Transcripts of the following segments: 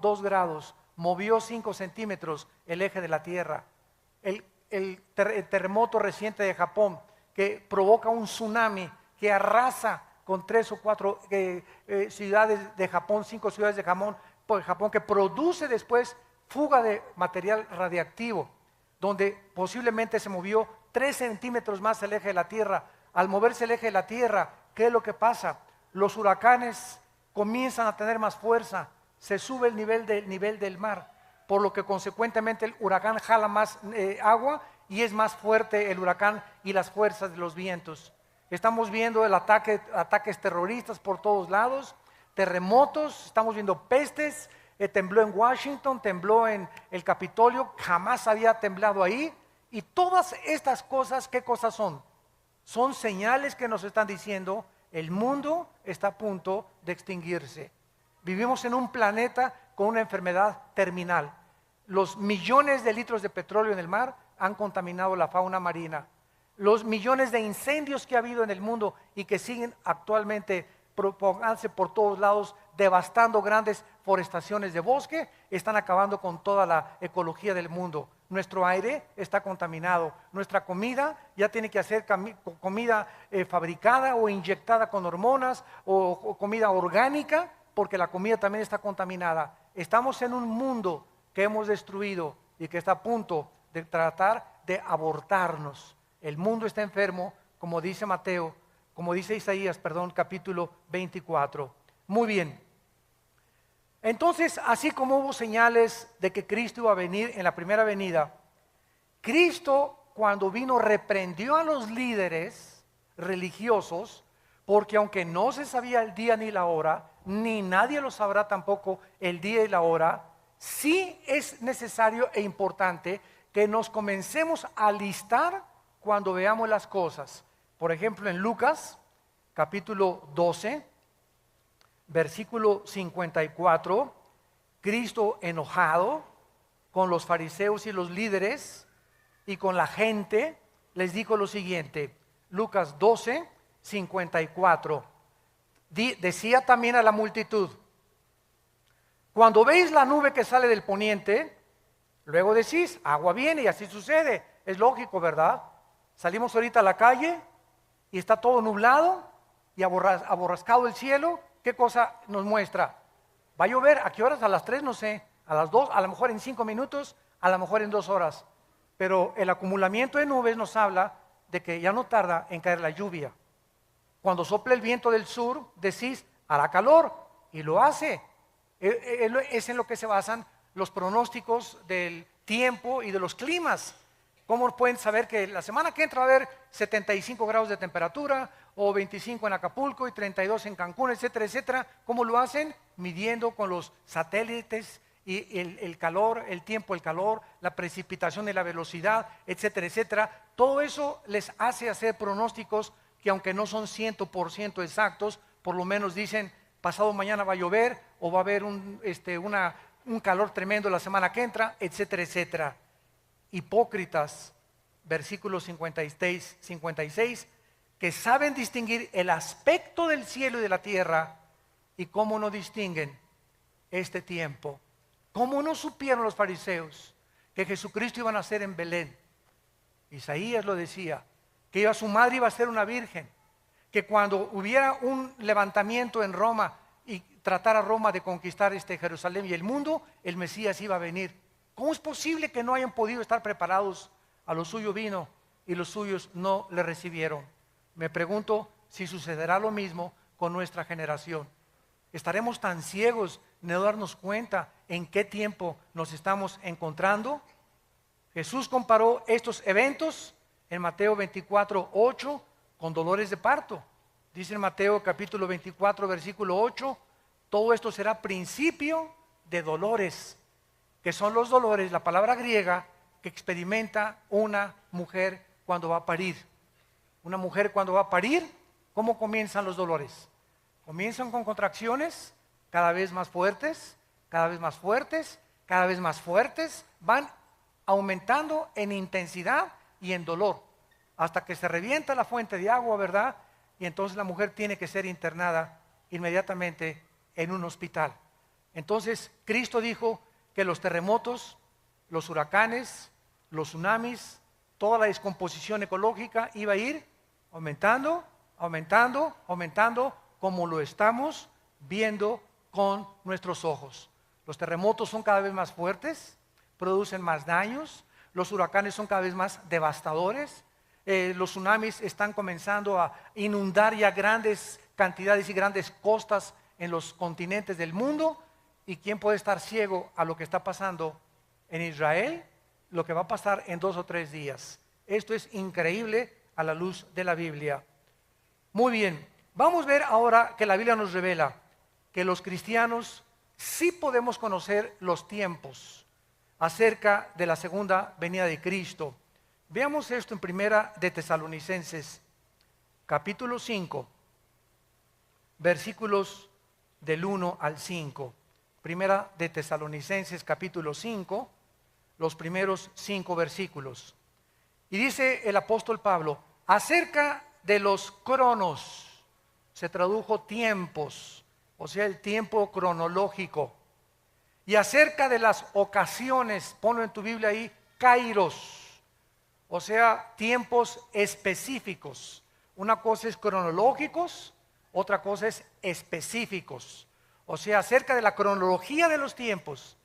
2 grados, movió 5 centímetros el eje de la Tierra. El terremoto reciente de Japón, que provoca un tsunami que arrasa con 3 o 4 ciudades de Japón, 5 ciudades de Japón, que produce después fuga de material radiactivo, donde posiblemente se movió 3 centímetros más el eje de la Tierra. Al moverse el eje de la Tierra, ¿qué es lo que pasa? Los huracanes comienzan a tener más fuerza, se sube el nivel del mar, por lo que consecuentemente el huracán jala más agua y es más fuerte el huracán y las fuerzas de los vientos. Estamos viendo ataques terroristas por todos lados, terremotos, estamos viendo pestes, tembló en Washington, tembló en el Capitolio, jamás había temblado ahí. Y todas estas cosas, ¿qué cosas son? Son señales que nos están diciendo el mundo está a punto de extinguirse. Vivimos en un planeta con una enfermedad terminal. Los millones de litros de petróleo en el mar han contaminado la fauna marina. Los millones de incendios que ha habido en el mundo y que siguen actualmente propagándose por todos lados, devastando grandes forestaciones de bosque, están acabando con toda la ecología del mundo. Nuestro aire está contaminado, nuestra comida ya tiene que ser comida fabricada o inyectada con hormonas o comida orgánica, porque la comida también está contaminada. Estamos en un mundo que hemos destruido y que está a punto de tratar de abortarnos. El mundo está enfermo, como dice Isaías, capítulo 24. Muy bien. Entonces, así como hubo señales de que Cristo iba a venir en la primera venida, Cristo cuando vino reprendió a los líderes religiosos, porque aunque no se sabía el día ni la hora, ni nadie lo sabrá tampoco el día y la hora, sí es necesario e importante que nos comencemos a alistar cuando veamos las cosas. Por ejemplo, en Lucas, capítulo 12, versículo 54, Cristo enojado con los fariseos y los líderes y con la gente, les dijo lo siguiente, Lucas 12, 54, decía también a la multitud, cuando veis la nube que sale del poniente, luego decís, agua viene, y así sucede, es lógico, ¿verdad? Salimos ahorita a la calle y está todo nublado y aborrascado el cielo. ¿Qué cosa nos muestra? Va a llover. ¿A qué horas? A las 3, no sé. A las 2, a lo mejor en 5 minutos, a lo mejor en 2 horas. Pero el acumulamiento de nubes nos habla de que ya no tarda en caer la lluvia. Cuando sopla el viento del sur, decís, hará calor, y lo hace. Es en lo que se basan los pronósticos del tiempo y de los climas. ¿Cómo pueden saber que la semana que entra va a haber 75 grados de temperatura o 25 en Acapulco y 32 en Cancún, etcétera, etcétera? ¿Cómo lo hacen? Midiendo con los satélites y el calor, el tiempo, el calor, la precipitación y la velocidad, etcétera, etcétera. Todo eso les hace hacer pronósticos que aunque no son 100% exactos, por lo menos dicen pasado mañana va a llover o va a haber un calor tremendo la semana que entra, etcétera, etcétera. Hipócritas, versículos 56, que saben distinguir el aspecto del cielo y de la tierra, y cómo no distinguen este tiempo. ¿Cómo no supieron los fariseos que Jesucristo iba a nacer en Belén? Isaías lo decía, que su madre iba a ser una virgen, que cuando hubiera un levantamiento en Roma y tratara Roma de conquistar Jerusalén y el mundo, el Mesías iba a venir. ¿Cómo es posible que no hayan podido estar preparados? A lo suyo vino y los suyos no le recibieron. Me pregunto si sucederá lo mismo con nuestra generación. ¿Estaremos tan ciegos de no darnos cuenta en qué tiempo nos estamos encontrando? Jesús comparó estos eventos en Mateo 24, 8 con dolores de parto. Dice en Mateo capítulo 24, versículo 8, todo esto será principio de dolores. Que son los dolores, la palabra griega que experimenta una mujer cuando va a parir. Una mujer cuando va a parir, ¿cómo comienzan los dolores? Comienzan con contracciones cada vez más fuertes, cada vez más fuertes, cada vez más fuertes, van aumentando en intensidad y en dolor, hasta que se revienta la fuente de agua, ¿verdad? Y entonces la mujer tiene que ser internada inmediatamente en un hospital. Entonces Cristo dijo que los terremotos, los huracanes, los tsunamis, toda la descomposición ecológica iba a ir aumentando, aumentando, aumentando, como lo estamos viendo con nuestros ojos. Los terremotos son cada vez más fuertes, producen más daños, los huracanes son cada vez más devastadores, los tsunamis están comenzando a inundar ya grandes cantidades y grandes costas en los continentes del mundo. ¿Y quién puede estar ciego a lo que está pasando en Israel? Lo que va a pasar en 2 o 3 días. Esto es increíble a la luz de la Biblia. Muy bien, vamos a ver ahora que la Biblia nos revela que los cristianos sí podemos conocer los tiempos acerca de la segunda venida de Cristo. Veamos esto en Primera de Tesalonicenses, capítulo 5, versículos del 1 al 5. Primera de Tesalonicenses, capítulo 5, los primeros 5 versículos. Y dice el apóstol Pablo, acerca de los cronos, se tradujo tiempos, o sea, el tiempo cronológico. Y acerca de las ocasiones, ponlo en tu Biblia ahí, kairos, o sea, tiempos específicos. Una cosa es cronológicos, otra cosa es específicos. O sea, acerca de la cronología de los tiempos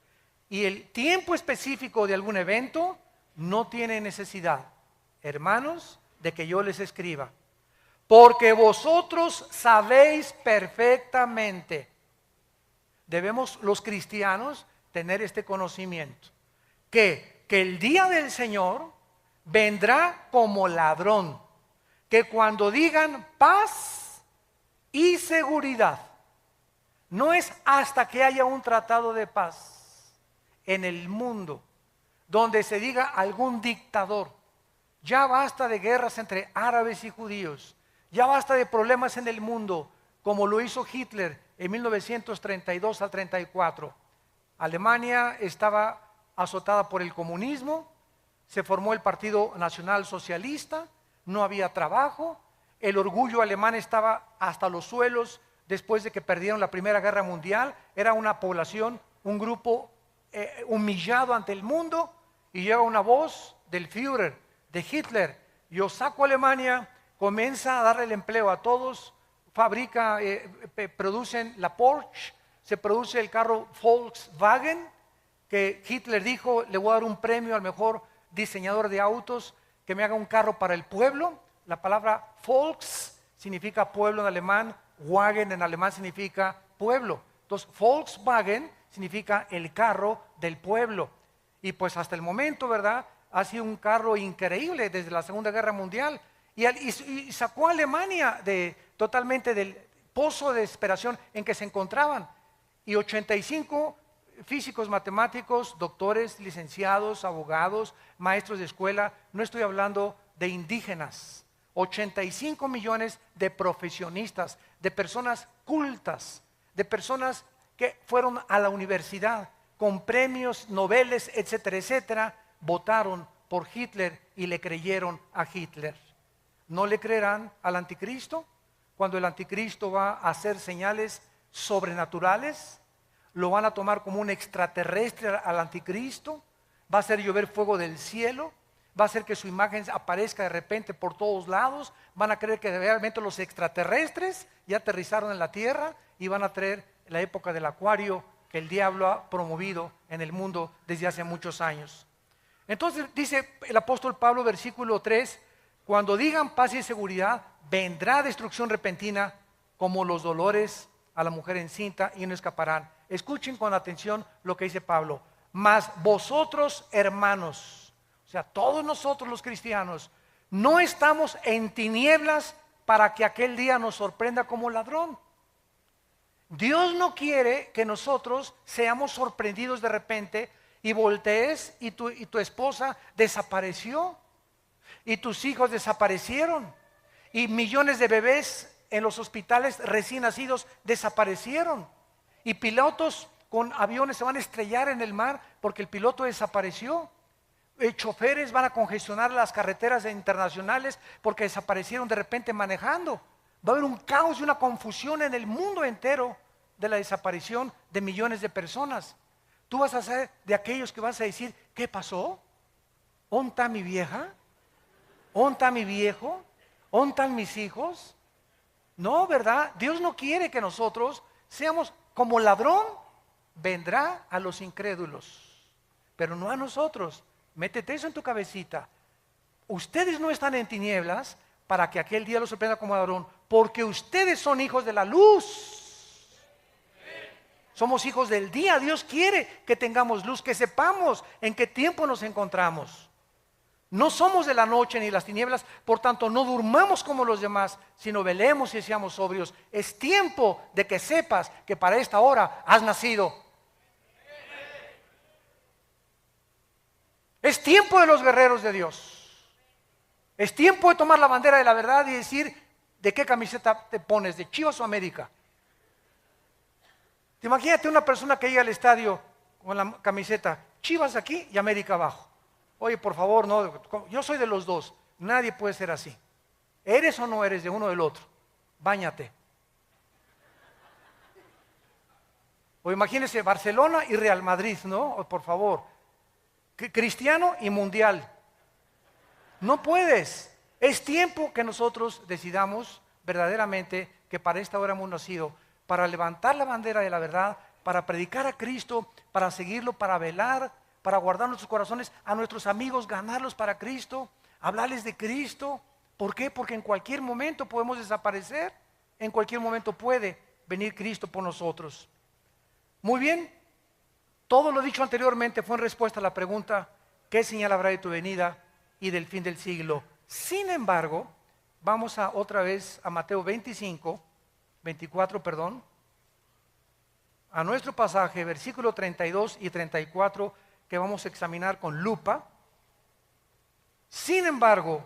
y el tiempo específico de algún evento, no tiene necesidad, hermanos, de que yo les escriba. Porque vosotros sabéis perfectamente. Debemos los cristianos tener este conocimiento, que el día del Señor vendrá como ladrón, que cuando digan paz y seguridad, no es hasta que haya un tratado de paz en el mundo, donde se diga algún dictador, ya basta de guerras entre árabes y judíos, ya basta de problemas en el mundo, como lo hizo Hitler en 1932 al 34. Alemania estaba azotada por el comunismo, se formó el Partido Nacional Socialista, no había trabajo, el orgullo alemán estaba hasta los suelos después de que perdieron la Primera Guerra Mundial, era una población, un grupo humillado ante el mundo, y llega una voz del Führer, de Hitler: yo saco a Alemania, comienza a darle el empleo a todos, fabrica, producen la Porsche, se produce el carro Volkswagen, que Hitler dijo, le voy a dar un premio al mejor diseñador de autos que me haga un carro para el pueblo. La palabra Volks significa pueblo en alemán, Wagen en alemán significa pueblo. Entonces Volkswagen significa el carro del pueblo. Y pues hasta el momento, ¿verdad?, ha sido un carro increíble desde la Segunda Guerra Mundial. Y sacó a Alemania totalmente del pozo de desesperación en que se encontraban. Y 85 físicos, matemáticos, doctores, licenciados, abogados, maestros de escuela, no estoy hablando de indígenas, 85 millones de profesionistas, de personas cultas, de personas que fueron a la universidad con premios, noveles, etcétera, etcétera, votaron por Hitler y le creyeron a Hitler. ¿No le creerán al anticristo? Cuando el anticristo va a hacer señales sobrenaturales, lo van a tomar como un extraterrestre al anticristo, va a hacer llover fuego del cielo, va a hacer que su imagen aparezca de repente por todos lados, van a creer que realmente los extraterrestres ya aterrizaron en la tierra y van a traer la época del acuario que el diablo ha promovido en el mundo desde hace muchos años. Entonces dice el apóstol Pablo, versículo 3, cuando digan paz y seguridad, vendrá destrucción repentina como los dolores a la mujer encinta y no escaparán. Escuchen con atención lo que dice Pablo. Mas vosotros, hermanos, o sea, todos nosotros los cristianos, no estamos en tinieblas para que aquel día nos sorprenda como ladrón. Dios no quiere que nosotros seamos sorprendidos de repente y voltees y tu esposa desapareció y tus hijos desaparecieron y millones de bebés en los hospitales recién nacidos desaparecieron y pilotos con aviones se van a estrellar en el mar porque el piloto desapareció. Choferes van a congestionar las carreteras internacionales porque desaparecieron de repente manejando. Va a haber un caos y una confusión en el mundo entero de la desaparición de millones de personas. Tú vas a ser de aquellos que vas a decir, ¿qué pasó? ¿Dónde está mi vieja? ¿Dónde está mi viejo? ¿Dónde están mis hijos? No, ¿verdad? Dios no quiere que nosotros seamos como ladrón, vendrá a los incrédulos, pero no a nosotros. Métete eso en tu cabecita. Ustedes no están en tinieblas para que aquel día los sorprenda como ladrón, porque ustedes son hijos de la luz. Somos hijos del día. Dios quiere que tengamos luz, que sepamos en qué tiempo nos encontramos. No somos de la noche ni las tinieblas, por tanto no durmamos como los demás, sino velemos y seamos sobrios. Es tiempo de que sepas que para esta hora has nacido. Es tiempo de los guerreros de Dios. Es tiempo de tomar la bandera de la verdad y decir, ¿de qué camiseta te pones? ¿De Chivas o América? Imagínate una persona que llega al estadio con la camiseta Chivas aquí y América abajo. Oye, por favor, no, yo soy de los dos. Nadie puede ser así. ¿Eres o no eres de uno o del otro? Báñate. O imagínese Barcelona y Real Madrid, ¿no? O por favor. Cristiano y mundial. No puedes. Es tiempo que nosotros decidamos verdaderamente que para esta hora hemos nacido, para levantar la bandera de la verdad, para predicar a Cristo, para seguirlo, para velar, para guardar nuestros corazones, a nuestros amigos, ganarlos para Cristo, hablarles de Cristo. ¿Por qué? Porque en cualquier momento podemos desaparecer, en cualquier momento puede venir Cristo por nosotros. Muy bien, todo lo dicho anteriormente fue en respuesta a la pregunta, ¿qué señal habrá de tu venida y del fin del siglo? Sin embargo, vamos otra vez a Mateo 24, a nuestro pasaje, versículo 32 y 34, que vamos a examinar con lupa. Sin embargo,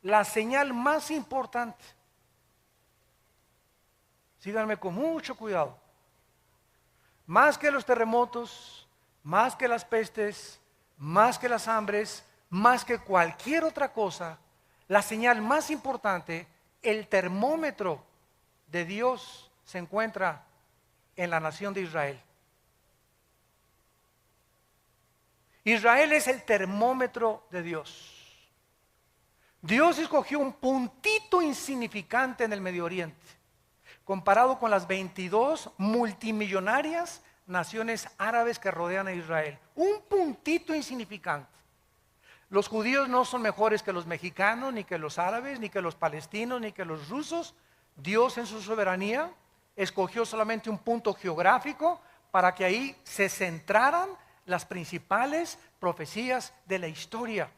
la señal más importante, síganme con mucho cuidado, más que los terremotos, más que las pestes, más que las hambres, más que cualquier otra cosa, la señal más importante, el termómetro de Dios se encuentra en la nación de Israel. Israel es el termómetro de Dios. Dios escogió un puntito insignificante en el Medio Oriente, comparado con las 22 multimillonarias naciones árabes que rodean a Israel. Un puntito insignificante. Los judíos no son mejores que los mexicanos, ni que los árabes, ni que los palestinos, ni que los rusos. Dios en su soberanía escogió solamente un punto geográfico para que ahí se centraran las principales profecías de la historia,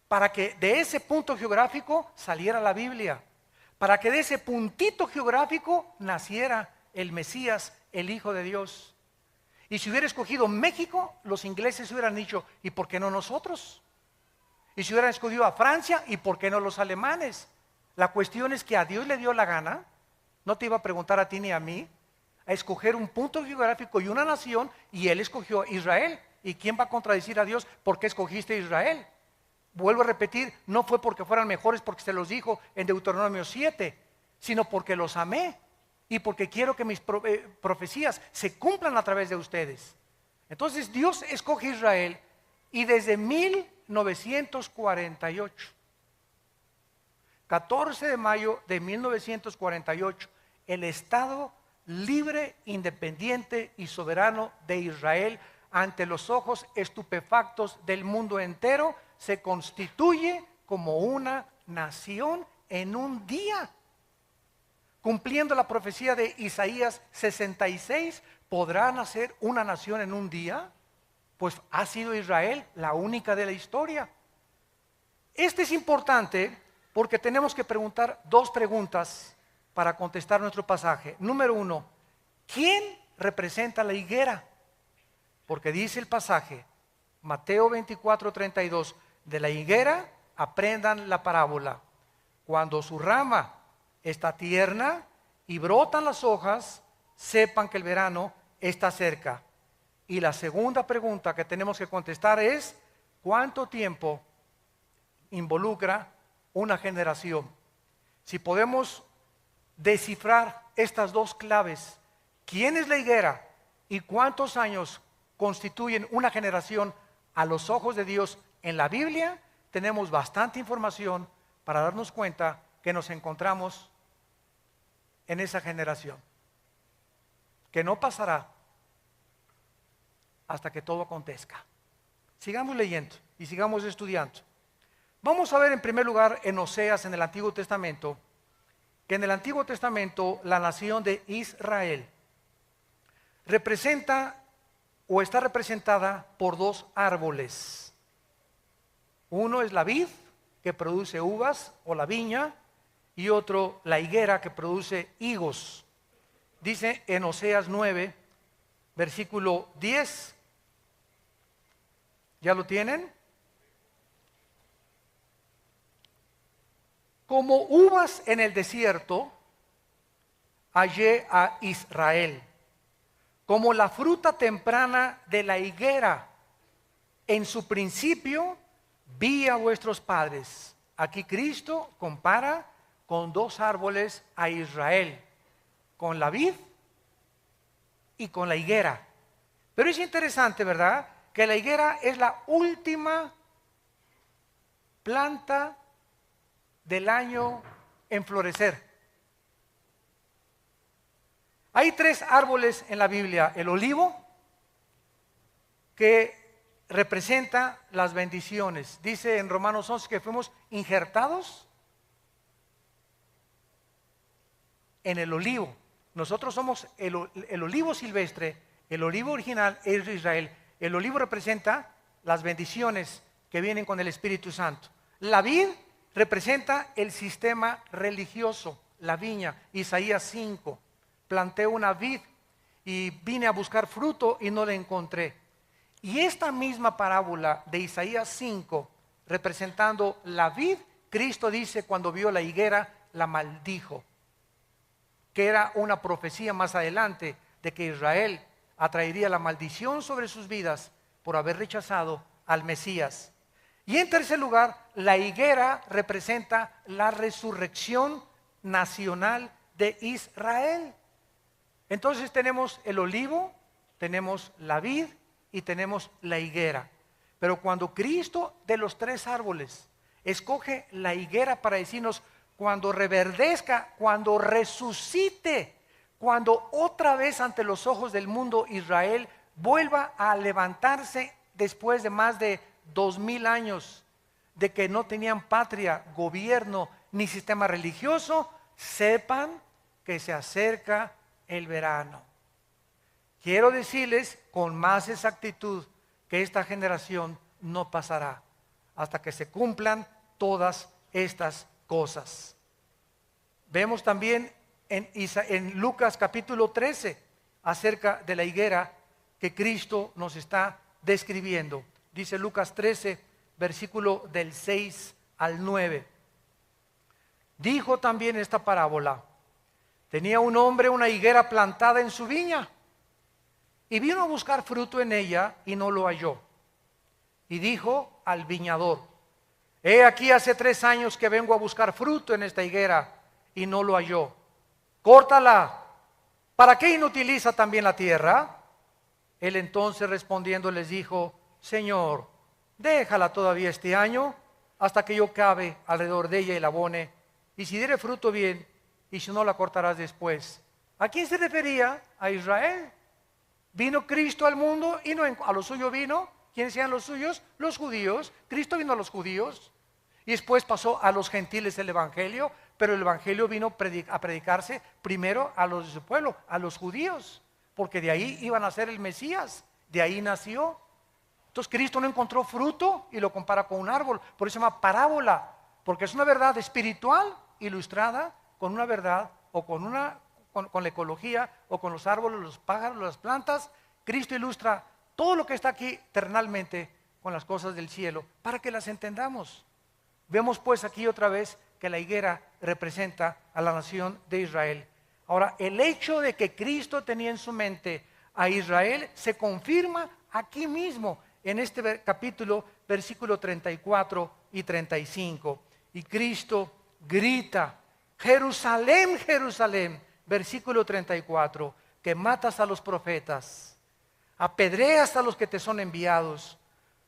para que de ese punto geográfico saliera la Biblia, para que de ese puntito geográfico naciera el Mesías, el Hijo de Dios. Y si hubiera escogido México, los ingleses hubieran dicho, ¿y por qué no nosotros? Y si hubieran escogido a Francia, ¿y por qué no los alemanes? La cuestión es que a Dios le dio la gana, no te iba a preguntar a ti ni a mí, a escoger un punto geográfico y una nación, y Él escogió Israel. ¿Y quién va a contradecir a Dios? ¿Por qué escogiste Israel? Vuelvo a repetir, no fue porque fueran mejores porque se los dijo en Deuteronomio 7, sino porque los amé y porque quiero que mis profecías se cumplan a través de ustedes. Entonces Dios escoge Israel y desde 1948, 14 de mayo de 1948, el Estado libre, independiente y soberano de Israel, ante los ojos estupefactos del mundo entero, se constituye como una nación en un día. Cumpliendo la profecía de Isaías 66, ¿podrá nacer una nación en un día? Pues ha sido Israel la única de la historia. Este es importante porque tenemos que preguntar dos preguntas para contestar nuestro pasaje. Número uno, ¿quién representa la higuera? Porque dice el pasaje, Mateo 24:32, de la higuera aprendan la parábola. Cuando su rama está tierna y brotan las hojas, sepan que el verano está cerca. Y la segunda pregunta que tenemos que contestar es, ¿cuánto tiempo involucra una generación? Si podemos descifrar estas dos claves ¿Quién es la higuera y cuántos años constituyen una generación a los ojos de Dios en la Biblia? Tenemos bastante información para darnos cuenta que nos encontramos en esa generación, que no pasará hasta que todo acontezca. Sigamos leyendo y sigamos estudiando. Vamos a ver en primer lugar en Oseas, en el Antiguo Testamento, que en el Antiguo Testamento la nación de Israel representa o está representada por dos árboles. Uno es la vid, que produce uvas, o la viña, y otro la higuera, que produce higos. Dice en Oseas 9, versículo 10. ¿Ya lo tienen? Como uvas en el desierto, hallé a Israel, como la fruta temprana de la higuera. En su principio vi a vuestros padres. Aquí Cristo compara con dos árboles a Israel, con la vid y con la higuera. Pero es interesante, ¿verdad?, que la higuera es la última planta del año en florecer. Hay tres árboles en la Biblia: el olivo, que representa las bendiciones. Dice en Romanos 11 que fuimos injertados en el olivo. Nosotros somos el olivo silvestre, el olivo original es de Israel. El olivo representa las bendiciones que vienen con el Espíritu Santo. La vid representa el sistema religioso, la viña. Isaías 5, planté una vid y vine a buscar fruto y no la encontré. Y esta misma parábola de Isaías 5, representando la vid, Cristo dice cuando vio la higuera, la maldijo, que era una profecía más adelante de que Israel atraería la maldición sobre sus vidas por haber rechazado al Mesías. Y en tercer lugar, la higuera representa la resurrección nacional de Israel. Entonces tenemos el olivo, tenemos la vid y tenemos la higuera. Pero cuando Cristo, de los tres árboles, escoge la higuera para decirnos: cuando reverdezca, cuando resucite, cuando otra vez ante los ojos del mundo Israel vuelva a levantarse después de más de 2000 años de que no tenían patria, gobierno ni sistema religioso, sepan que se acerca el verano. Quiero decirles con más exactitud que esta generación no pasará hasta que se cumplan todas estas cosas. Vemos también en Lucas capítulo 13 acerca de la higuera que Cristo nos está describiendo. Dice Lucas 13, versículo del 6 al 9. Dijo también esta parábola: tenía un hombre una higuera plantada en su viña, y vino a buscar fruto en ella y no lo halló. Y dijo al viñador: he aquí hace 3 años que vengo a buscar fruto en esta higuera y no lo halló. Córtala. ¿Para qué inutiliza también la tierra? Él entonces respondiendo les dijo: Señor, déjala todavía este año hasta que yo cabe alrededor de ella y la abone, y si diere fruto, bien, y si no, la cortarás después. ¿A quién se refería? A Israel. Vino Cristo al mundo y no a lo suyo vino. ¿Quiénes eran los suyos? Los judíos. Cristo vino a los judíos y después pasó a los gentiles el evangelio, pero el evangelio vino a predicarse primero a los de su pueblo, a los judíos, porque de ahí iban a ser el Mesías, de ahí nació. Entonces Cristo no encontró fruto y lo compara con un árbol, por eso se llama parábola, porque es una verdad espiritual ilustrada con una verdad o con la ecología o con los árboles, los pájaros, las plantas. Cristo ilustra todo lo que está aquí terrenalmente con las cosas del cielo para que las entendamos. Vemos pues aquí otra vez que la higuera representa a la nación de Israel. Ahora, el hecho de que Cristo tenía en su mente a Israel se confirma aquí mismo en este capítulo, versículo 34 y 35. Y Cristo grita: Jerusalén, Jerusalén, versículo 34, que matas a los profetas, apedreas a los que te son enviados.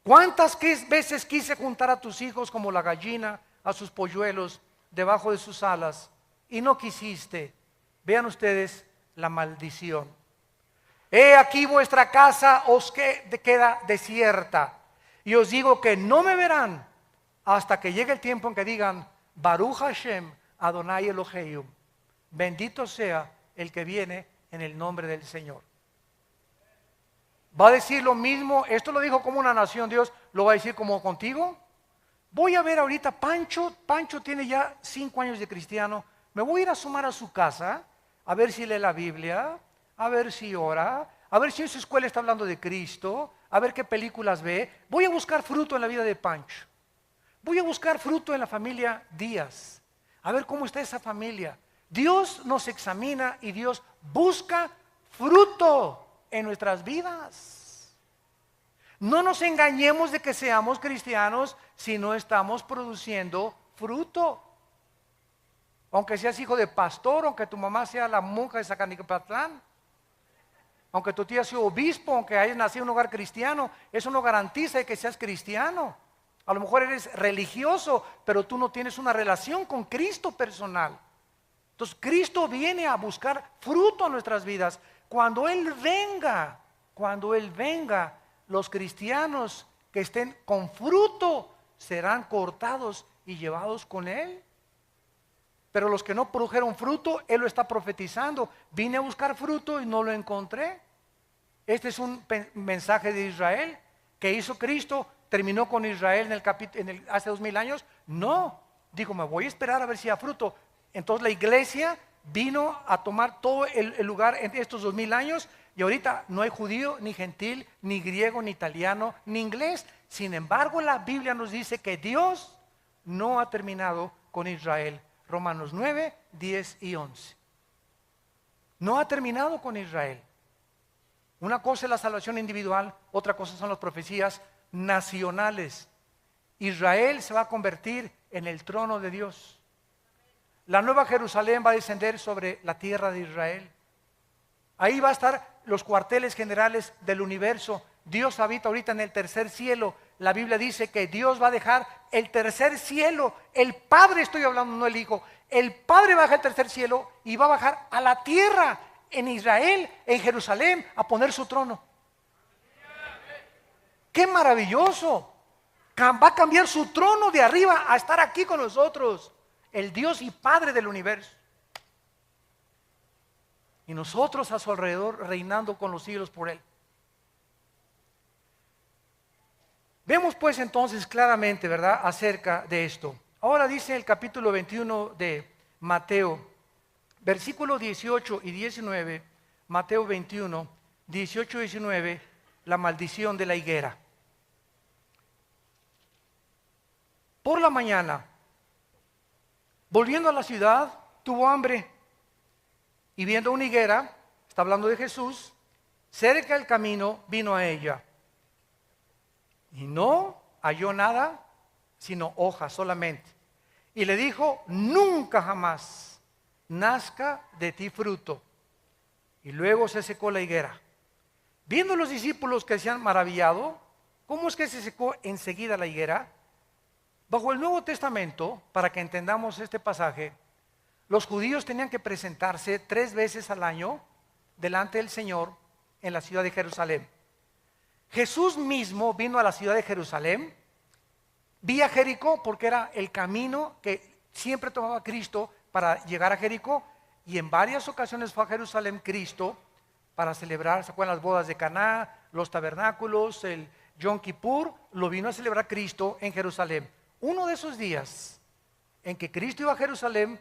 ¿Cuántas veces quise juntar a tus hijos como la gallina a sus polluelos debajo de sus alas y no quisiste? Vean ustedes la maldición. He aquí vuestra casa os queda desierta, y os digo que no me verán hasta que llegue el tiempo en que digan: Baruch Hashem Adonai Elohim, bendito sea el que viene en el nombre del Señor. ¿Va a decir lo mismo? Esto lo dijo como una nación, Dios lo va a decir como contigo. Voy a ver ahorita, Pancho tiene ya 5 años de cristiano, me voy a ir a asomar a su casa, a ver si lee la Biblia, a ver si ora, a ver si en su escuela está hablando de Cristo, a ver qué películas ve. Voy a buscar fruto en la vida de Pancho. Voy a buscar fruto en la familia Díaz, a ver cómo está esa familia. Dios nos examina y Dios busca fruto en nuestras vidas. No nos engañemos de que seamos cristianos si no estamos produciendo fruto. Aunque seas hijo de pastor, aunque tu mamá sea la monja de Zacanicapatlán, aunque tu tía sea obispo, aunque hayas nacido en un hogar cristiano, eso no garantiza que seas cristiano. A lo mejor eres religioso, pero tú no tienes una relación con Cristo personal. Entonces Cristo viene a buscar fruto en nuestras vidas. Cuando Él venga, los cristianos que estén con fruto serán cortados y llevados con Él. Pero los que no produjeron fruto, Él lo está profetizando. Vine a buscar fruto y no lo encontré. Este es un mensaje de Israel que hizo Cristo. ¿Terminó con Israel hace 2000 años? No, dijo, me voy a esperar a ver si hay fruto. Entonces la iglesia vino a tomar todo el lugar en estos 2000 años, y ahorita no hay judío, ni gentil, ni griego, ni italiano, ni inglés. Sin embargo, la Biblia nos dice que Dios no ha terminado con Israel. Romanos 9, 10 y 11. No ha terminado con Israel. Una cosa es la salvación individual, otra cosa son las profecías nacionales. Israel se va a convertir en el trono de Dios. La nueva Jerusalén va a descender sobre la tierra de Israel. Ahí va a estar los cuarteles generales del universo. Dios habita ahorita en el tercer cielo. La Biblia dice que Dios va a dejar el tercer cielo. El Padre, estoy hablando, no el Hijo. El Padre va a dejar el tercer cielo y va a bajar a la tierra, en Israel, en Jerusalén, a poner su trono. ¡Qué maravilloso! Va a cambiar su trono de arriba a estar aquí con nosotros, el Dios y Padre del universo. Y nosotros a su alrededor reinando con los siglos por Él. Vemos pues entonces claramente, ¿verdad?, acerca de esto. Ahora dice el capítulo 21 de Mateo, versículos 18 y 19, Mateo 21, 18 y 19, la maldición de la higuera. Por la mañana, volviendo a la ciudad, tuvo hambre, y viendo una higuera, está hablando de Jesús, cerca del camino, vino a ella. Y no halló nada, sino hojas solamente. Y le dijo, nunca jamás nazca de ti fruto. Y luego se secó la higuera. Viendo los discípulos que se han maravillado, ¿cómo es que se secó enseguida la higuera? Bajo el Nuevo Testamento, para que entendamos este pasaje, los judíos tenían que presentarse 3 veces al año delante del Señor en la ciudad de Jerusalén. Jesús mismo vino a la ciudad de Jerusalén, vía Jericó, porque era el camino que siempre tomaba Cristo para llegar a Jericó, y en varias ocasiones fue a Jerusalén Cristo para celebrar, ¿se acuerdan las bodas de Caná, los tabernáculos, el Yom Kippur? Lo vino a celebrar Cristo en Jerusalén. Uno de esos días en que Cristo iba a Jerusalén,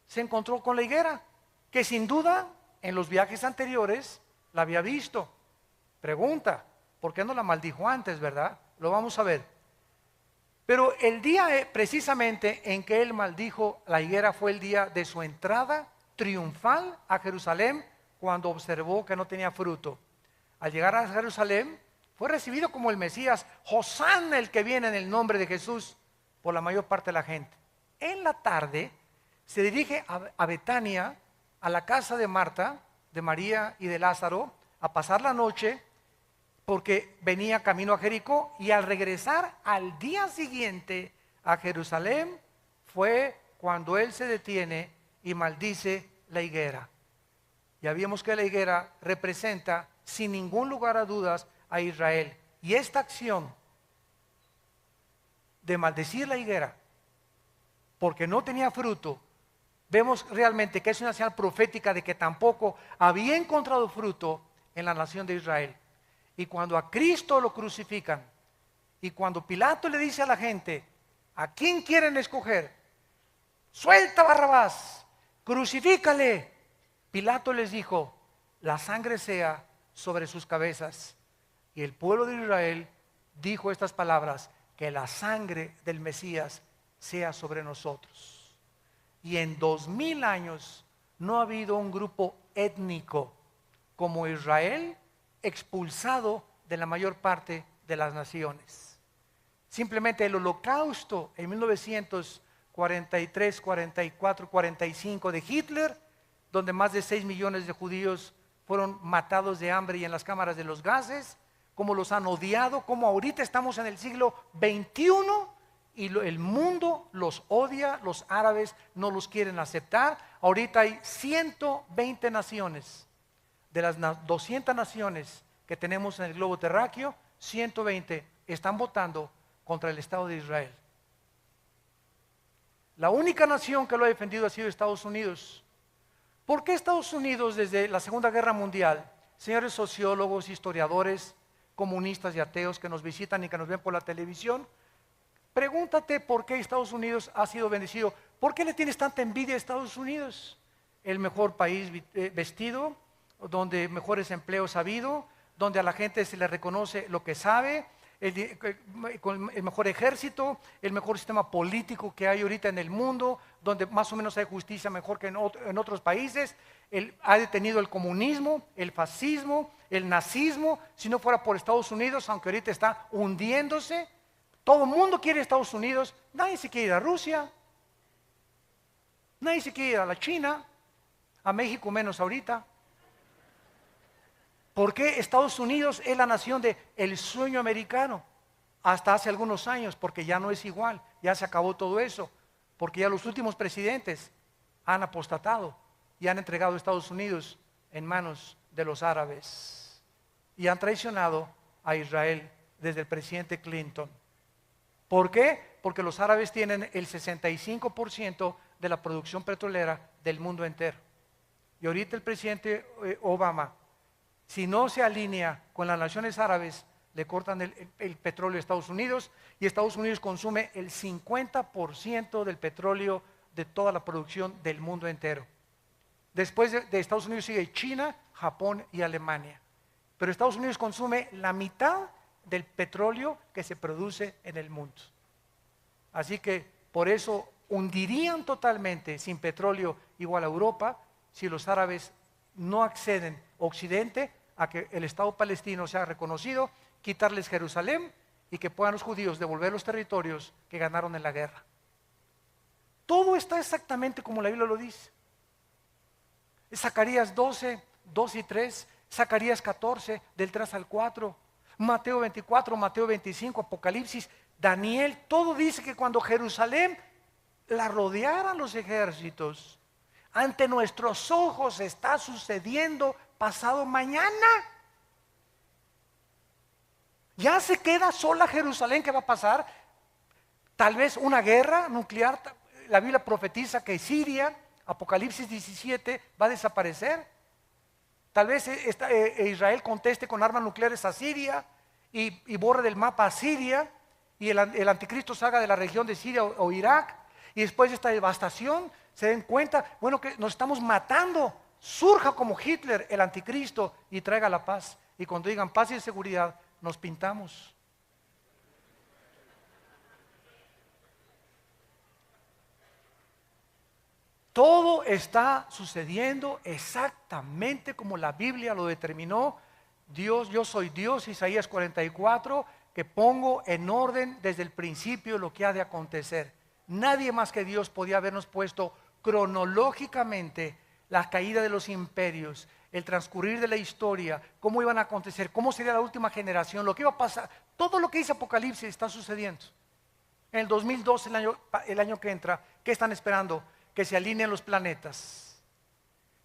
se encontró con la higuera, que sin duda en los viajes anteriores la había visto. Pregunta, ¿por qué no la maldijo antes, verdad? Lo vamos a ver. Pero el día precisamente en que él maldijo la higuera fue el día de su entrada triunfal a Jerusalén, cuando observó que no tenía fruto. Al llegar a Jerusalén, fue recibido como el Mesías, Hosana, el que viene en el nombre de Jesús, por la mayor parte de la gente. En la tarde se dirige a Betania, a la casa de Marta, de María y de Lázaro a pasar la noche porque venía camino a Jericó, y al regresar al día siguiente a Jerusalén fue cuando él se detiene y maldice la higuera. Ya vimos que la higuera representa sin ningún lugar a dudas a Israel, y esta acción de maldecir la higuera porque no tenía fruto, vemos realmente que es una señal profética de que tampoco había encontrado fruto en la nación de Israel. Y cuando a Cristo lo crucifican, y cuando Pilato le dice a la gente: ¿a quién quieren escoger? Suelta a Barrabás, crucifícale. Pilato les dijo: la sangre sea sobre sus cabezas. Y el pueblo de Israel dijo estas palabras: que la sangre del Mesías sea sobre nosotros. Y en 2000 años no ha habido un grupo étnico como Israel expulsado de la mayor parte de las naciones. Simplemente el holocausto en 1943, 44, 45 de Hitler, donde más de 6 millones de judíos fueron matados de hambre y en las cámaras de los gases, como los han odiado, como ahorita estamos en el siglo XXI y el mundo los odia, los árabes no los quieren aceptar. Ahorita hay 120 naciones. De las 200 naciones que tenemos en el globo terráqueo, 120 están votando contra el Estado de Israel. La única nación que lo ha defendido ha sido Estados Unidos. ¿Por qué Estados Unidos desde la Segunda Guerra Mundial? Señores sociólogos, historiadores, comunistas y ateos que nos visitan y que nos ven por la televisión, pregúntate por qué Estados Unidos ha sido bendecido. ¿Por qué le tienes tanta envidia a Estados Unidos? El mejor país vestido, donde mejores empleos ha habido, donde a la gente se le reconoce lo que sabe, con el mejor ejército, el mejor sistema político que hay ahorita en el mundo, donde más o menos hay justicia mejor que en otros países. Ha detenido el comunismo, el fascismo, el nazismo. Si no fuera por Estados Unidos, aunque ahorita está hundiéndose, todo el mundo quiere Estados Unidos. Nadie se quiere ir a Rusia, nadie se quiere ir a la China, a México menos ahorita. ¿Por qué Estados Unidos es la nación del sueño americano? Hasta hace algunos años, porque ya no es igual, ya se acabó todo eso, porque ya los últimos presidentes han apostatado y han entregado a Estados Unidos en manos de los árabes y han traicionado a Israel desde el presidente Clinton. ¿Por qué? Porque los árabes tienen el 65% de la producción petrolera del mundo entero. Y ahorita el presidente Obama, si no se alinea con las naciones árabes, le cortan el petróleo a Estados Unidos, y Estados Unidos consume el 50% del petróleo de toda la producción del mundo entero. Después de Estados Unidos sigue China, Japón y Alemania. Pero Estados Unidos consume la mitad del petróleo que se produce en el mundo. Así que por eso hundirían totalmente sin petróleo igual a Europa si los árabes no acceden, Occidente, a que el Estado palestino sea reconocido, quitarles Jerusalén y que puedan los judíos devolver los territorios que ganaron en la guerra. Todo está exactamente como la Biblia lo dice. Zacarías 12, 2 y 3, Zacarías 14, del 3 al 4, Mateo 24, Mateo 25, Apocalipsis, Daniel, todo dice que cuando Jerusalén la rodearan los ejércitos, ante nuestros ojos está sucediendo pasado mañana. Ya se queda sola Jerusalén. ¿Qué va a pasar? Tal vez una guerra nuclear. La Biblia profetiza que Siria, Apocalipsis 17, va a desaparecer. Tal vez Israel conteste con armas nucleares a Siria y borre del mapa a Siria, y el anticristo salga de la región de Siria o Irak, y después de esta devastación se den cuenta, bueno, que nos estamos matando. Surja como Hitler el anticristo y traiga la paz. Y cuando digan paz y seguridad, nos pintamos. Todo está sucediendo exactamente como la Biblia lo determinó. Dios, yo soy Dios, Isaías 44, que pongo en orden desde el principio lo que ha de acontecer. Nadie más que Dios podía habernos puesto cronológicamente la caída de los imperios, el transcurrir de la historia, cómo iban a acontecer, cómo sería la última generación, lo que iba a pasar. Todo lo que dice Apocalipsis está sucediendo. En el 2012, el año que entra, ¿qué están esperando? Que se alineen los planetas.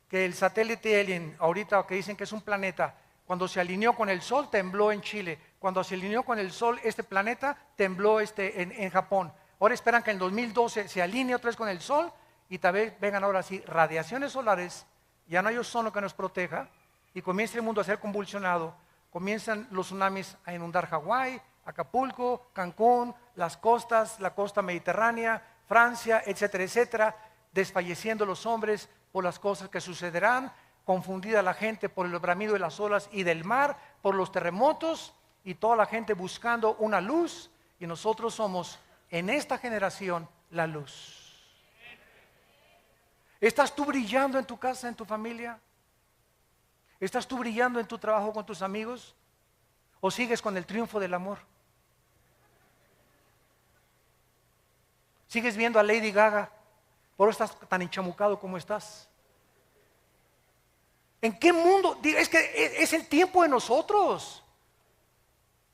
Que el satélite Alien, ahorita que dicen que es un planeta, cuando se alineó con el Sol, tembló en Chile. Cuando se alineó con el Sol, este planeta, tembló en Japón. Ahora esperan que en el 2012 se alinee otra vez con el Sol y tal vez vengan ahora sí radiaciones solares, ya no hay ozono que nos proteja y comienza el mundo a ser convulsionado. Comienzan los tsunamis a inundar Hawái, Acapulco, Cancún, las costas, la costa mediterránea, Francia, etcétera, etcétera, desfalleciendo los hombres por las cosas que sucederán, confundida la gente por el bramido de las olas y del mar, por los terremotos y toda la gente buscando una luz, y nosotros somos en esta generación la luz. ¿Estás tú brillando en tu casa, en tu familia? ¿Estás tú brillando en tu trabajo con tus amigos? ¿O sigues con el triunfo del amor? ¿Sigues viendo a Lady Gaga? ¿Por eso estás tan enchamucado como estás? ¿En qué mundo? Es que es el tiempo de nosotros.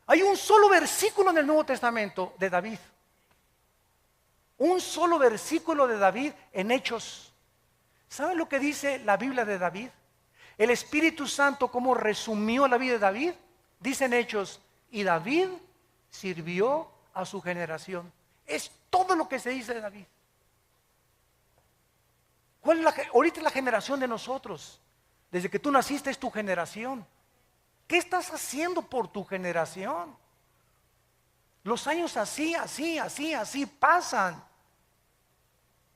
Hay un solo versículo en el Nuevo Testamento de David. Un solo versículo de David en Hechos. ¿Saben lo que dice la Biblia de David? El Espíritu Santo, ¿cómo resumió la vida de David? Dice en Hechos, y David sirvió a su generación. Es todo lo que se dice de David. Ahorita es la generación de nosotros. Desde que tú naciste es tu generación. ¿Qué estás haciendo por tu generación? Los años así pasan.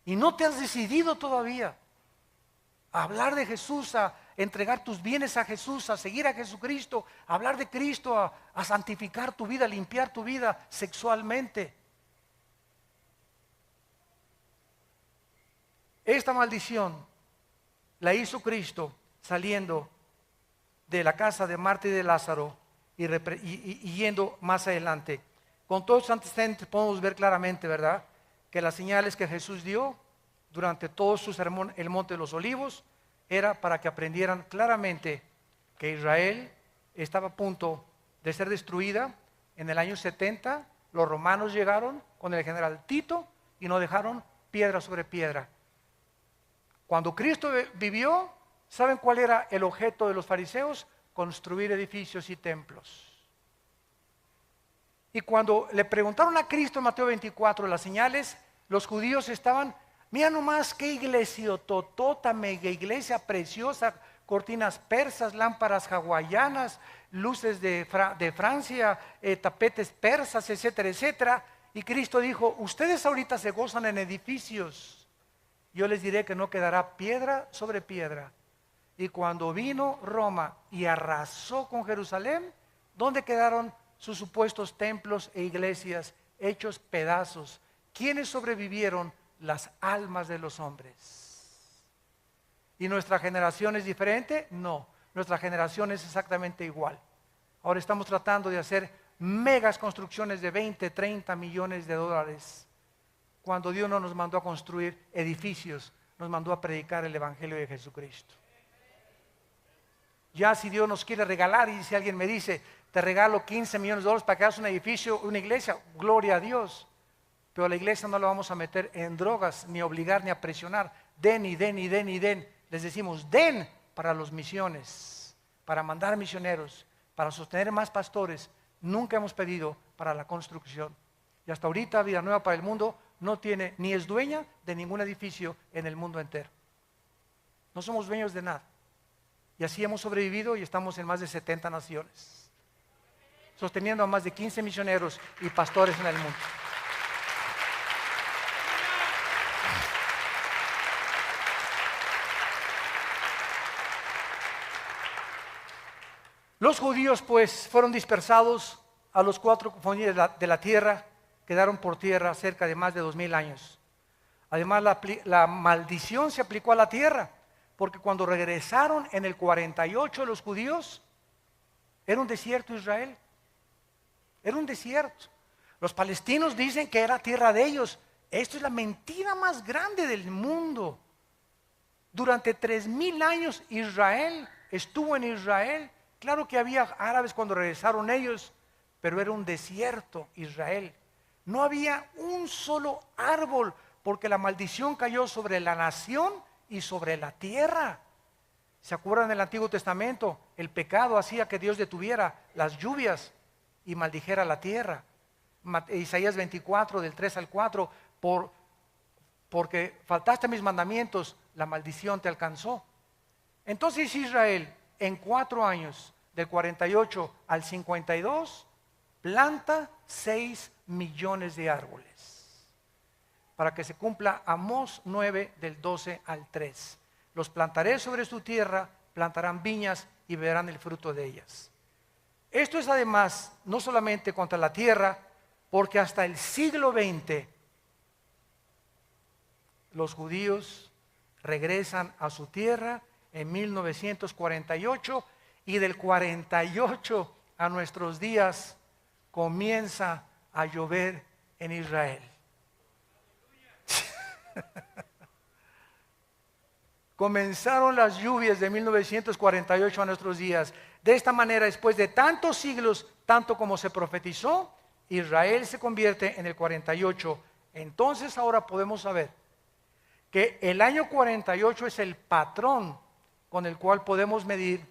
Y no te has decidido todavía a hablar de Jesús, a entregar tus bienes a Jesús, a seguir a Jesucristo, a hablar de Cristo, a santificar tu vida, a limpiar tu vida sexualmente. Esta maldición la hizo Cristo saliendo de la casa de Marta y de Lázaro y yendo más adelante. Con todos los antecedentes podemos ver claramente, ¿verdad?, que las señales que Jesús dio durante todo su sermón, el Monte de los Olivos, era para que aprendieran claramente que Israel estaba a punto de ser destruida. En el año 70 los romanos llegaron con el general Tito y no dejaron piedra sobre piedra. Cuando Cristo vivió, ¿saben cuál era el objeto de los fariseos? Construir edificios y templos. Y cuando le preguntaron a Cristo en Mateo 24 las señales, los judíos estaban, mira nomás qué iglesia totota, mega iglesia preciosa, cortinas persas, lámparas hawaianas, luces de Francia, tapetes persas, etcétera, etcétera. Y Cristo dijo, ustedes ahorita se gozan en edificios, yo les diré que no quedará piedra sobre piedra. Y cuando vino Roma y arrasó con Jerusalén, ¿dónde quedaron sus supuestos templos e iglesias hechos pedazos? ¿Quiénes sobrevivieron? Las almas de los hombres. ¿Y nuestra generación es diferente? No, nuestra generación es exactamente igual. Ahora estamos tratando de hacer megas construcciones de 20, 30 millones de dólares, cuando Dios no nos mandó a construir edificios, nos mandó a predicar el Evangelio de Jesucristo. Ya si Dios nos quiere regalar, y si alguien me dice, te regalo 15 millones de dólares para que hagas un edificio, una iglesia, gloria a Dios. Pero a la iglesia no la vamos a meter en drogas, ni obligar, ni a presionar. Den y den y den y den. Les decimos, den para las misiones, para mandar misioneros, para sostener más pastores. Nunca hemos pedido para la construcción. Y hasta ahorita Vida Nueva para el Mundo no tiene, ni es dueña de ningún edificio en el mundo entero. No somos dueños de nada. Y así hemos sobrevivido y estamos en más de 70 naciones, sosteniendo a más de 15 misioneros y pastores en el mundo. Los judíos pues fueron dispersados a los 4 confines de la tierra, quedaron por tierra cerca de más de 2000 años. Además la maldición se aplicó a la tierra, porque cuando regresaron en el 48 los judíos, era un desierto Israel, era un desierto. Los palestinos dicen que era tierra de ellos. Esto es la mentira más grande del mundo. Durante 3000 años Israel estuvo en Israel. Claro que había árabes cuando regresaron ellos, pero era un desierto Israel. No había un solo árbol, porque la maldición cayó sobre la nación y sobre la tierra. ¿Se acuerdan del Antiguo Testamento? El pecado hacía que Dios detuviera las lluvias y maldijera la tierra. Isaías 24, del 3 al 4, porque faltaste a mis mandamientos, la maldición te alcanzó. Entonces Israel, en 4 años, del 48 al 52, planta 6 millones de árboles, para que se cumpla Amós 9, del 12 al 3. Los plantaré sobre su tierra, plantarán viñas y verán el fruto de ellas. Esto es además no solamente contra la tierra, porque hasta el siglo XX los judíos regresan a su tierra en 1948, y del 48 a nuestros días comienza a llover en Israel. Comenzaron las lluvias de 1948 a nuestros días. De esta manera, después de tantos siglos, tanto como se profetizó, Israel se convierte en el 48. Entonces ahora podemos saber que el año 48 es el patrón con el cual podemos medir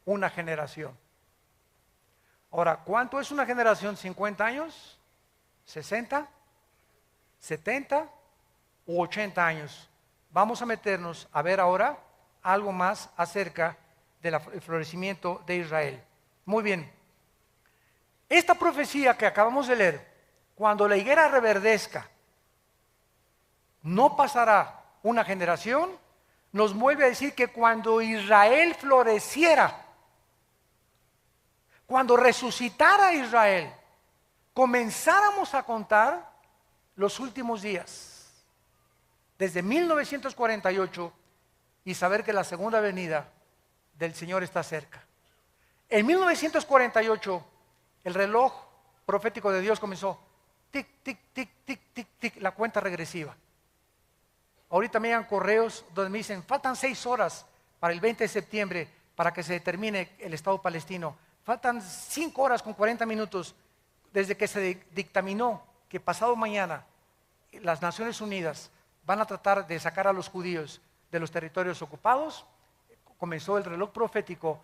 una generación. Ahora, ¿cuánto es una generación? ¿50 años? ¿60? ¿70? ¿O 80 años? Vamos a meternos a ver ahora algo más acerca del florecimiento de Israel. Muy bien. Esta profecía que acabamos de leer, cuando la higuera reverdezca, no pasará una generación, nos vuelve a decir que cuando Israel floreciera, cuando resucitara Israel, comenzáramos a contar los últimos días, desde 1948, y saber que la segunda venida del Señor está cerca. En 1948, el reloj profético de Dios comenzó, tic, tic, tic, tic, tic, tic, la cuenta regresiva. Ahorita me llegan correos donde me dicen, faltan 6 horas para el 20 de septiembre para que se determine el Estado palestino. Faltan 5 horas con 40 minutos desde que se dictaminó que pasado mañana las Naciones Unidas van a tratar de sacar a los judíos de los territorios ocupados. Comenzó el reloj profético.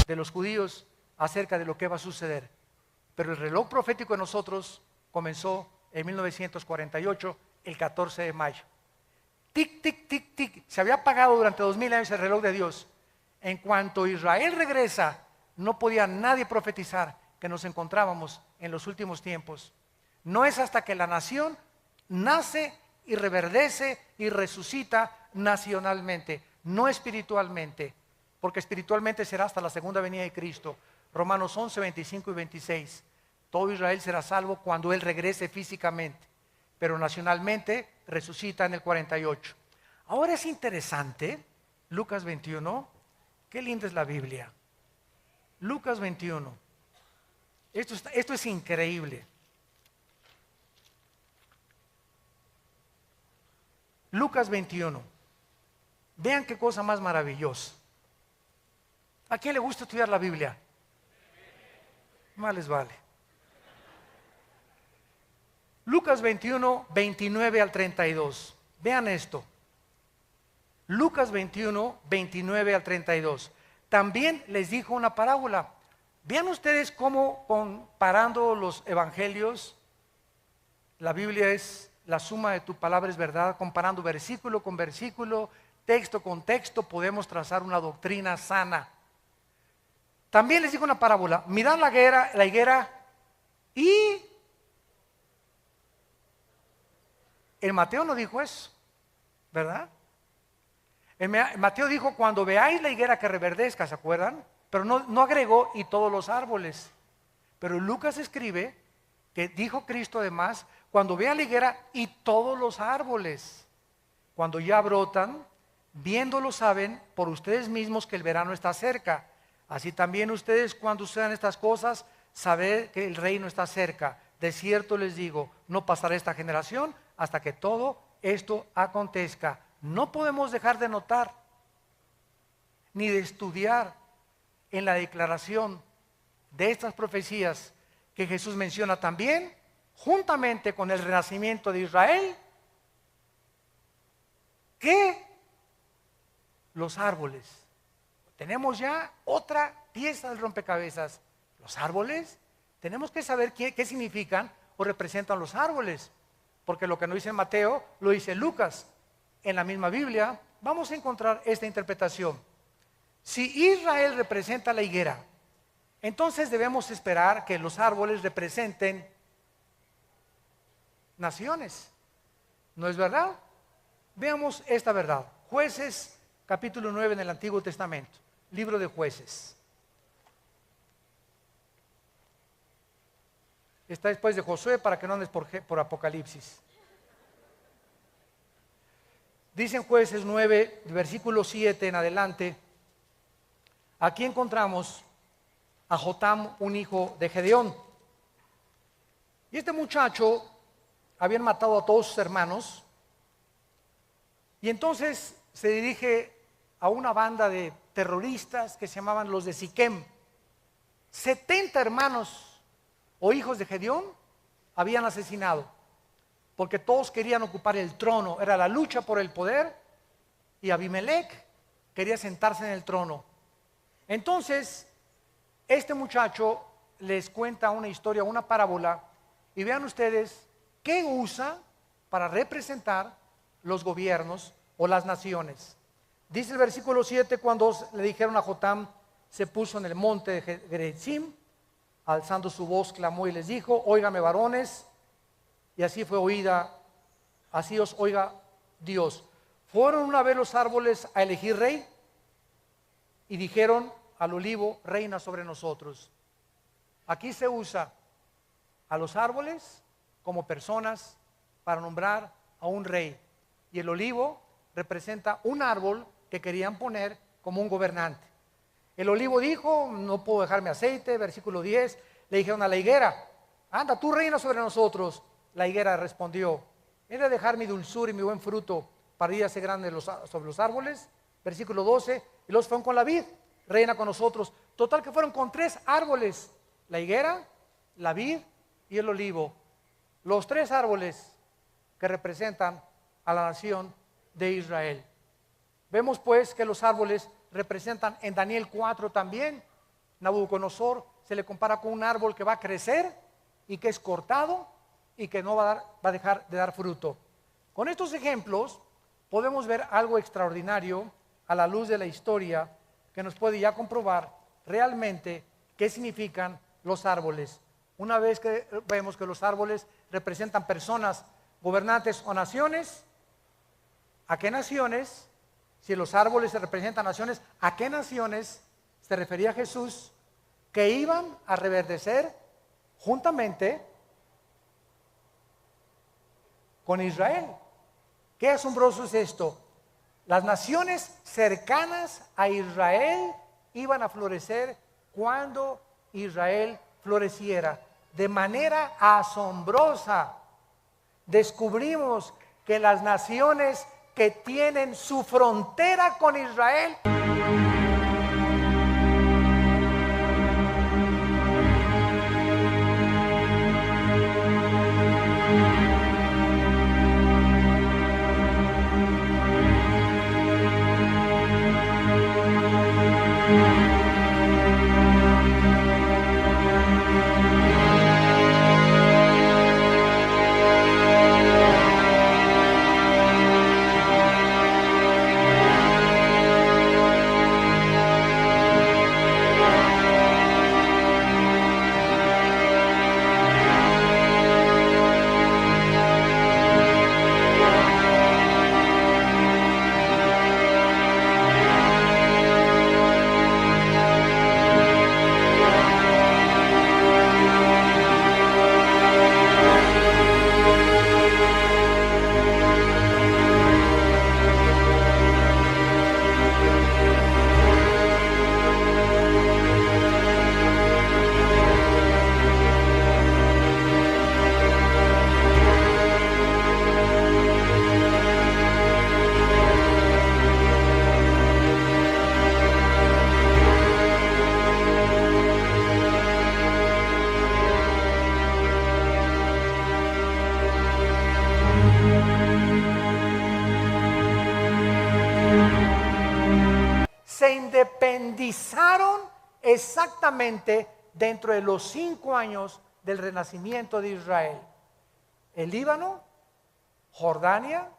De los judíos acerca de lo que va a suceder. Pero el reloj profético de nosotros comenzó en 1948, el 14 de mayo. Tic, tic, tic, tic. Se había apagado durante 2000 años el reloj de Dios. En cuanto Israel regresa, no podía nadie profetizar que nos encontrábamos en los últimos tiempos. No es hasta que la nación nace y reverdece y resucita nacionalmente, no espiritualmente, porque espiritualmente será hasta la segunda venida de Cristo. Romanos 11, 25 y 26. Todo Israel será salvo cuando Él regrese físicamente, pero nacionalmente resucita en el 48. Ahora es interesante, Lucas 21, Qué linda es la Biblia. Lucas 21. Esto es increíble. Lucas 21. Vean qué cosa más maravillosa. ¿A quién le gusta estudiar la Biblia? Más les vale. Lucas 21, 29 al 32. Vean esto. Lucas 21, 29 al 32. También les dijo una parábola. Vean ustedes cómo comparando los evangelios, la Biblia es la suma de tu palabra es verdad, comparando versículo con versículo, texto con texto, podemos trazar una doctrina sana. También les digo una parábola, mirad la higuera y el Mateo no dijo eso, ¿verdad? El Mateo dijo cuando veáis la higuera que reverdezca, ¿se acuerdan? Pero no agregó y todos los árboles. Pero Lucas escribe que dijo Cristo además, cuando vea la higuera y todos los árboles, cuando ya brotan, viéndolo saben por ustedes mismos que el verano está cerca. Así también ustedes cuando sucedan estas cosas, sabed que el reino está cerca. De cierto les digo, no pasará esta generación hasta que todo esto acontezca. No podemos dejar de notar, ni de estudiar en la declaración de estas profecías que Jesús menciona también, juntamente con el renacimiento de Israel, que los árboles. Tenemos ya otra pieza del rompecabezas. Los árboles, tenemos que saber qué significan o representan los árboles, porque lo que no dice Mateo, lo dice Lucas. En la misma Biblia vamos a encontrar esta interpretación. Si Israel representa la higuera, entonces debemos esperar que los árboles representen naciones. ¿No es verdad? Veamos esta verdad. Jueces, capítulo 9 en el Antiguo Testamento. Libro de Jueces. Está después de Josué para que no andes por Apocalipsis. Dice en Jueces 9, versículo 7 en adelante. Aquí encontramos a Jotam, un hijo de Gedeón. Y este muchacho habían matado a todos sus hermanos. Y entonces se dirige a una banda de terroristas que se llamaban los de Siquem. 70 hermanos o hijos de Gedeón habían asesinado, porque todos querían ocupar el trono. Era la lucha por el poder y Abimelech quería sentarse en el trono. Entonces, este muchacho les cuenta una historia, una parábola, y vean ustedes qué usa para representar los gobiernos o las naciones. Dice el versículo 7, cuando le dijeron a Jotam, se puso en el monte de Gerizim, alzando su voz, clamó y les dijo, óigame varones, y así fue oída, así os oiga Dios. Fueron una vez los árboles a elegir rey, y dijeron al olivo, reina sobre nosotros. Aquí se usa a los árboles como personas para nombrar a un rey. Y el olivo representa un árbol que querían poner como un gobernante. El olivo dijo, no puedo dejarme aceite, versículo 10, le dijeron a la higuera, anda, tú reina sobre nosotros. La higuera respondió, he de dejar mi dulzura y mi buen fruto para ir a ser grande sobre los árboles. Versículo 12, y los fueron con la vid, reina con nosotros. Total que fueron con 3 árboles, la higuera, la vid y el olivo. Los 3 árboles que representan a la nación de Israel. Vemos pues que los árboles representan en Daniel 4 también. Nabucodonosor se le compara con un árbol que va a crecer y que es cortado y que no va a dejar de dar fruto. Con estos ejemplos podemos ver algo extraordinario a la luz de la historia que nos puede ya comprobar realmente qué significan los árboles. Una vez que vemos que los árboles representan personas, gobernantes o naciones, ¿a qué naciones? Si los árboles se representan naciones, ¿a qué naciones se refería Jesús que iban a reverdecer juntamente con Israel? Qué asombroso es esto. Las naciones cercanas a Israel iban a florecer cuando Israel floreciera. De manera asombrosa, descubrimos que las naciones que tienen su frontera con Israel se independizaron exactamente dentro de los 5 años del renacimiento de Israel. El Líbano, Jordania,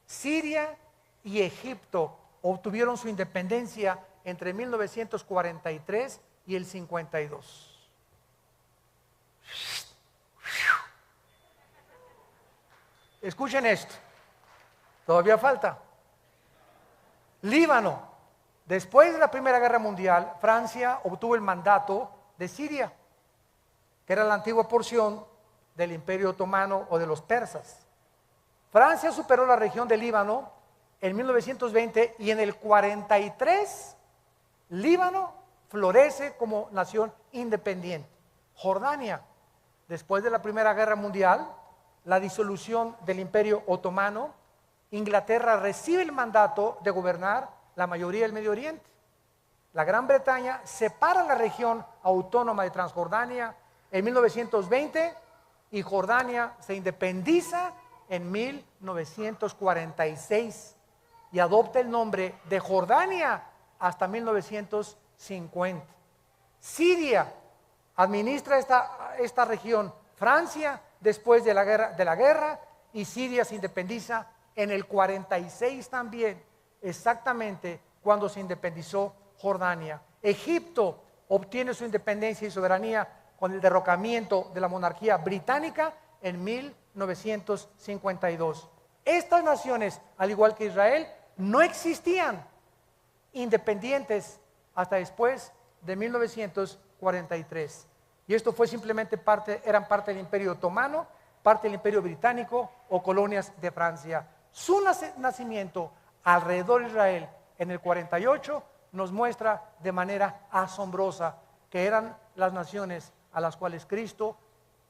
Siria y Egipto obtuvieron su independencia entre 1943 y el 52. Escuchen esto, todavía falta. Líbano. Después de la Primera Guerra Mundial, Francia obtuvo el mandato de Siria, que era la antigua porción del Imperio Otomano o de los persas. Francia superó la región del Líbano en 1920 y en el 43 Líbano florece como nación independiente. Jordania, después de la Primera Guerra Mundial, la disolución del Imperio Otomano, Inglaterra recibe el mandato de gobernar la mayoría del Medio Oriente. La Gran Bretaña separa la región autónoma de Transjordania en 1920 y Jordania se independiza en 1946 y adopta el nombre de Jordania hasta 1950. Siria administra esta región Francia después de la guerra y Siria se independiza en el 46 también, exactamente cuando se independizó Jordania. Egipto obtiene su independencia y soberanía con el derrocamiento de la monarquía británica en 1952. Estas naciones, al igual que Israel, no existían independientes hasta después de 1943. Y esto fue simplemente eran parte del Imperio Otomano, parte del Imperio Británico o colonias de Francia. Su nacimiento alrededor de Israel en el 48 nos muestra de manera asombrosa que eran las naciones a las cuales Cristo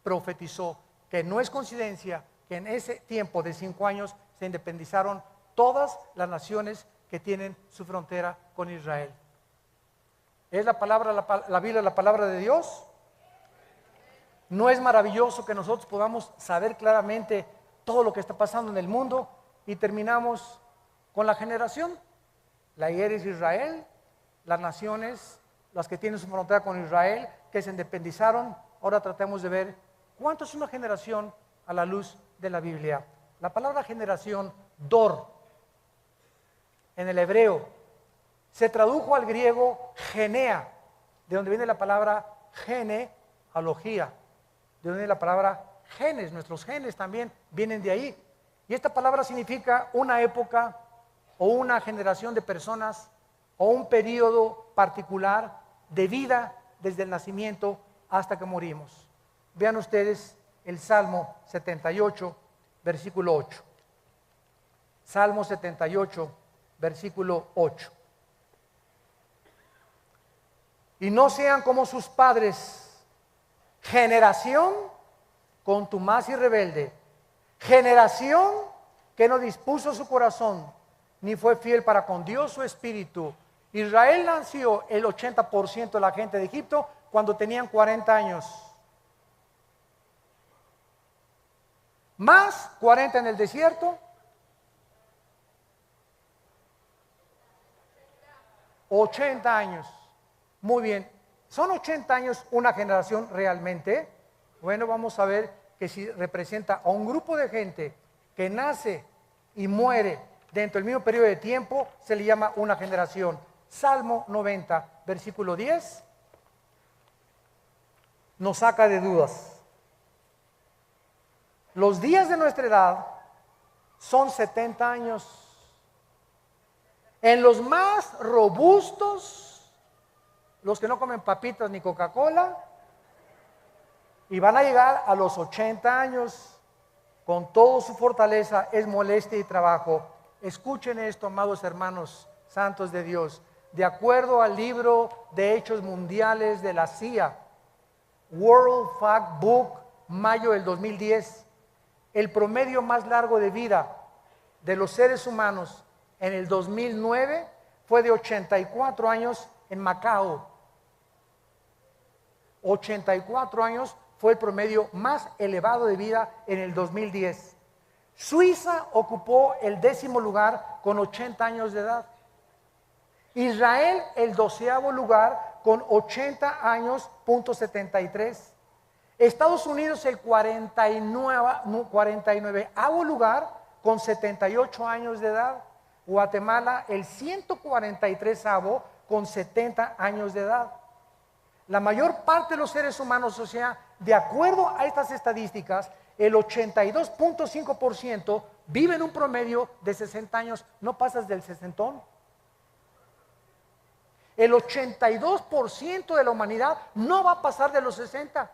profetizó, que no es coincidencia que en ese tiempo de 5 años se independizaron todas las naciones que tienen su frontera con Israel. ¿Es la Biblia la palabra de Dios? ¿No es maravilloso que nosotros podamos saber claramente todo lo que está pasando en el mundo? Y terminamos con la generación. La IER es Israel, las naciones, las que tienen su frontera con Israel, que se independizaron. Ahora tratemos de ver cuánto es una generación a la luz de la Biblia. La palabra generación, dor, en el hebreo, se tradujo al griego genea, de donde viene la palabra genealogía, de donde viene la palabra genes. Nuestros genes también vienen de ahí. Y esta palabra significa una época o una generación de personas o un periodo particular de vida desde el nacimiento hasta que morimos. Vean ustedes el Salmo 78, versículo 8. Salmo 78, versículo 8. Y no sean como sus padres, generación contumaz y rebelde, generación que no dispuso su corazón, ni fue fiel para con Dios su espíritu. Israel nació el 80% de la gente de Egipto cuando tenían 40 años. Más 40 en el desierto. 80 años. Muy bien. ¿Son 80 años una generación realmente? Bueno, vamos a ver que si representa a un grupo de gente que nace y muere dentro del mismo periodo de tiempo, se le llama una generación. Salmo 90, versículo 10, nos saca de dudas. Los días de nuestra edad son 70 años. En los más robustos, los que no comen papitas ni Coca-Cola, y van a llegar a los 80 años con toda su fortaleza, es molestia y trabajo. Escuchen esto, amados hermanos santos de Dios. De acuerdo al libro de Hechos Mundiales de la CIA, World Fact Book, mayo del 2010, el promedio más largo de vida de los seres humanos en el 2009 fue de 84 años en Macao. 84 años fue el promedio más elevado de vida en el 2010. Suiza ocupó el 10º lugar con 80 años de edad. Israel el 12º lugar con 80 años, .73. Estados Unidos el 49º lugar con 78 años de edad. Guatemala el 143º con 70 años de edad. La mayor parte de los seres humanos, o sea, de acuerdo a estas estadísticas, el 82.5% vive en un promedio de 60 años, no pasas del sesentón. El 82% de la humanidad no va a pasar de los 60.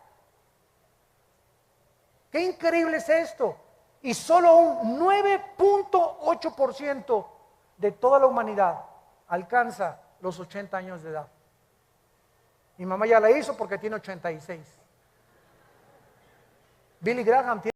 ¡Qué increíble es esto! Y solo un 9.8% de toda la humanidad alcanza los 80 años de edad. Mi mamá ya la hizo porque tiene 86. Billy Graham tiene